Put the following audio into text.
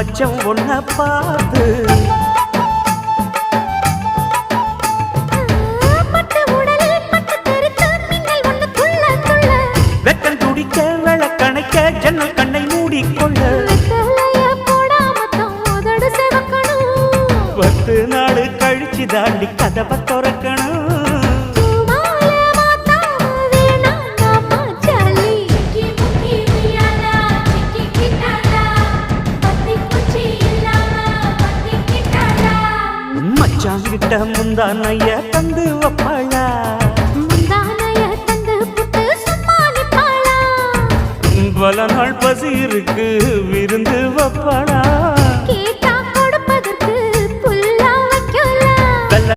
மச்சம் ஒன்ன பார்த்து வெக்கம் துடிக்க விளக்கணைக்க ஜன்னல் கண்ணை மூடிக்கொள்ள 10 நாள் கழிச்சு தாண்டி கதவை திறக்கணும் மச்சாங்கிட்ட முந்தானைய தந்து வப்பாளா பல நாள் பசி இருக்கு விருந்து வப்பாளா